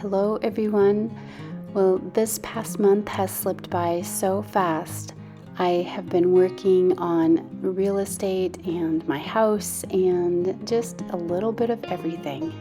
Hello everyone. Well, this past month has slipped by so fast. I have been working on real estate and my house and just a little bit of everything.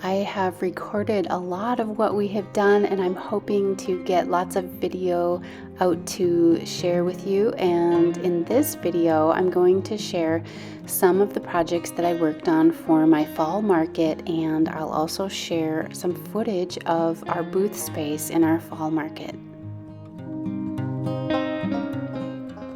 I have recorded a lot of what we have done, and I'm hoping to get lots of video out to share with you. And in this video, I'm going to share some of the projects that I worked on for my fall market, and I'll also share some footage of our booth space in our fall market.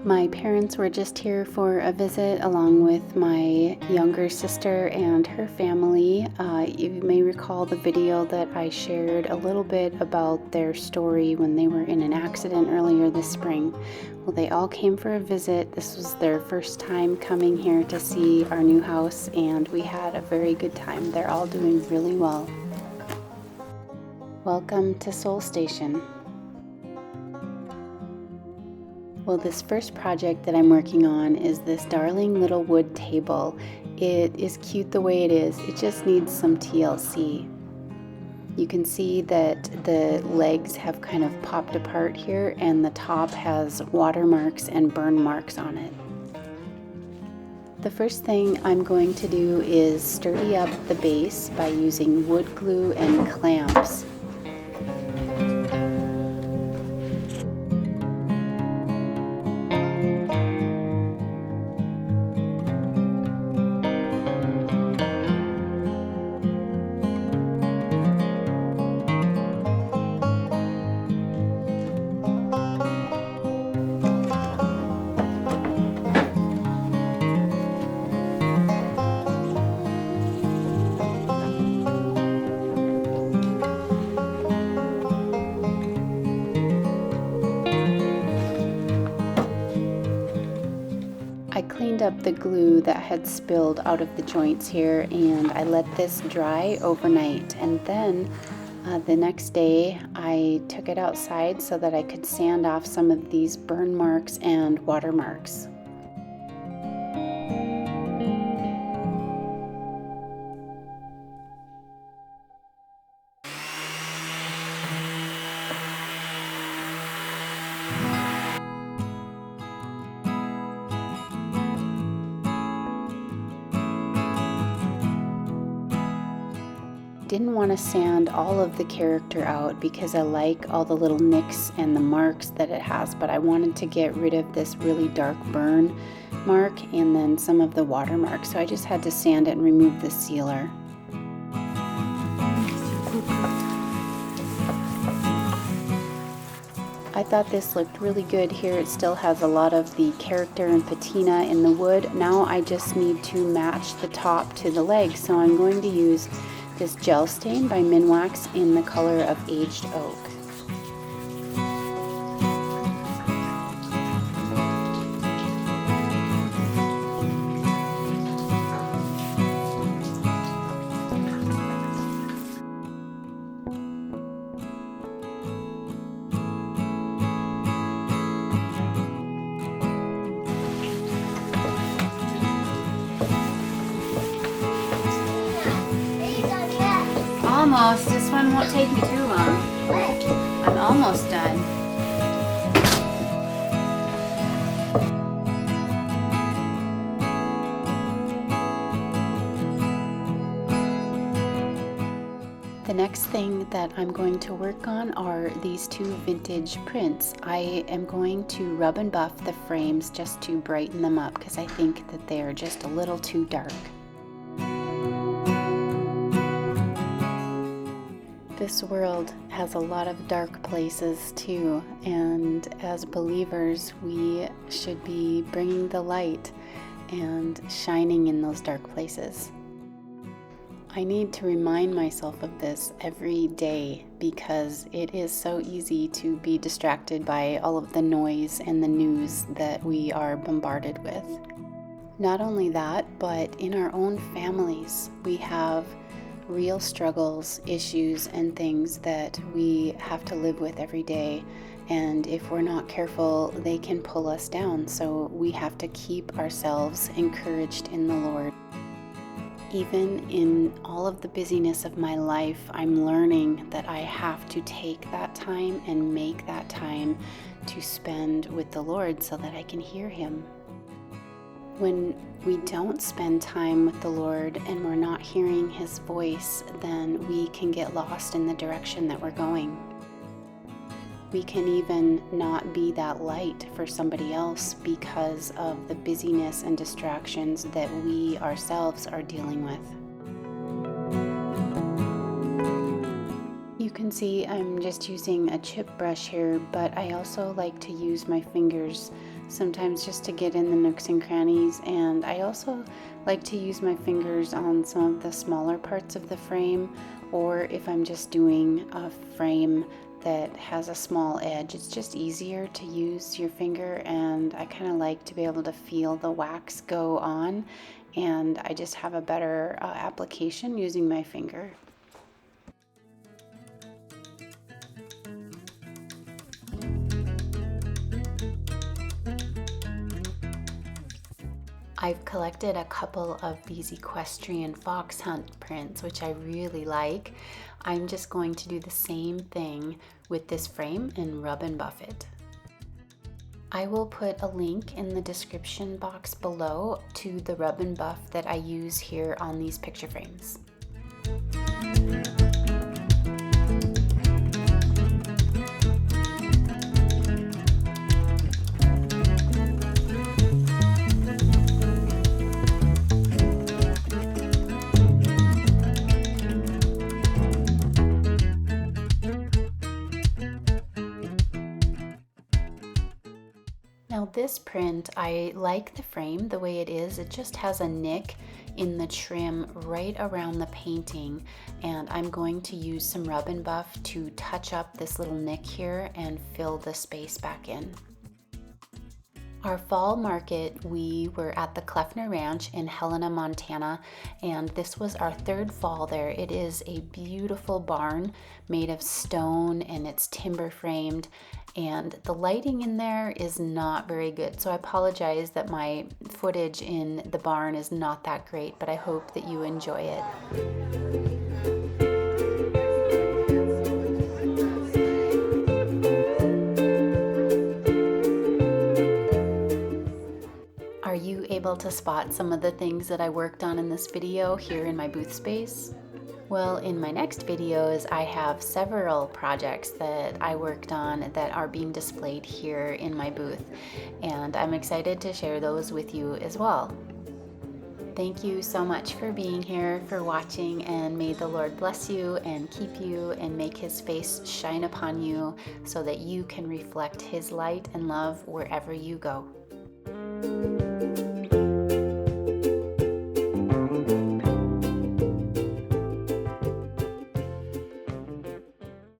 My parents were just here for a visit along with my younger sister and her family. You may recall the video that I shared a little bit about their story when they were in an accident earlier this spring. Well, they all came for a visit. This was their first time coming here to see our new house, and we had a very good time. They're all doing really well. Welcome to Soul Station. Well, this first project that I'm working on is this darling little wood table. It is cute the way it is. It just needs some TLC. You can see that the legs have kind of popped apart here, and the top has watermarks and burn marks on it. The first thing I'm going to do is sturdy up the base by using wood glue and clamps. I cleaned up the glue that had spilled out of the joints here, and I let this dry overnight, and then the next day I took it outside so that I could sand off some of these burn marks and watermarks. Didn't want to sand all of the character out because I like all the little nicks and the marks that it has, but I wanted to get rid of this really dark burn mark and then some of the watermarks, so I just had to sand it and remove the sealer. I thought this looked really good here. It still has a lot of the character and patina in the wood. Now I just need to match the top to the legs, so I'm going to use this gel stain by Minwax in the color of aged oak. Almost. This one won't take me too long. I'm almost done. The next thing that I'm going to work on are these two vintage prints. I am going to rub and buff the frames just to brighten them up because I think that they are just a little too dark. This world has a lot of dark places too, and as believers we should be bringing the light and shining in those dark places. I need to remind myself of this every day because it is so easy to be distracted by all of the noise and the news that we are bombarded with. Not only that, but in our own families we have real struggles, issues, and things that we have to live with every day. And if we're not careful, they can pull us down. So we have to keep ourselves encouraged in the Lord. Even in all of the busyness of my life, I'm learning that I have to take that time and make that time to spend with the Lord so that I can hear Him. When we don't spend time with the Lord and we're not hearing His voice, then we can get lost in the direction that we're going. We can even not be that light for somebody else because of the busyness and distractions that we ourselves are dealing with. You can see I'm just using a chip brush here, but I also like to use my fingers sometimes just to get in the nooks and crannies, and I also like to use my fingers on some of the smaller parts of the frame, or if I'm just doing a frame that has a small edge, it's just easier to use your finger, and I kind of like to be able to feel the wax go on, and I just have a better application using my finger. I've collected a couple of these equestrian fox hunt prints, which I really like. I'm just going to do the same thing with this frame and rub and buff it. I will put a link in the description box below to the rub and buff that I use here on these picture frames. Now this print, I like the frame the way it is. It just has a nick in the trim right around the painting, and I'm going to use some rub and buff to touch up this little nick here and fill the space back in. Our fall market, we were at the Kleffner Ranch in Helena, Montana, and this was our third fall there. It is a beautiful barn made of stone and it's timber framed, and the lighting in there is not very good. So I apologize that my footage in the barn is not that great, but I hope that you enjoy it. Are you able to spot some of the things that I worked on in this video here in my booth space? Well, in my next videos, I have several projects that I worked on that are being displayed here in my booth, and I'm excited to share those with you as well. Thank you so much for being here, for watching, and may the Lord bless you and keep you and make His face shine upon you so that you can reflect His light and love wherever you go.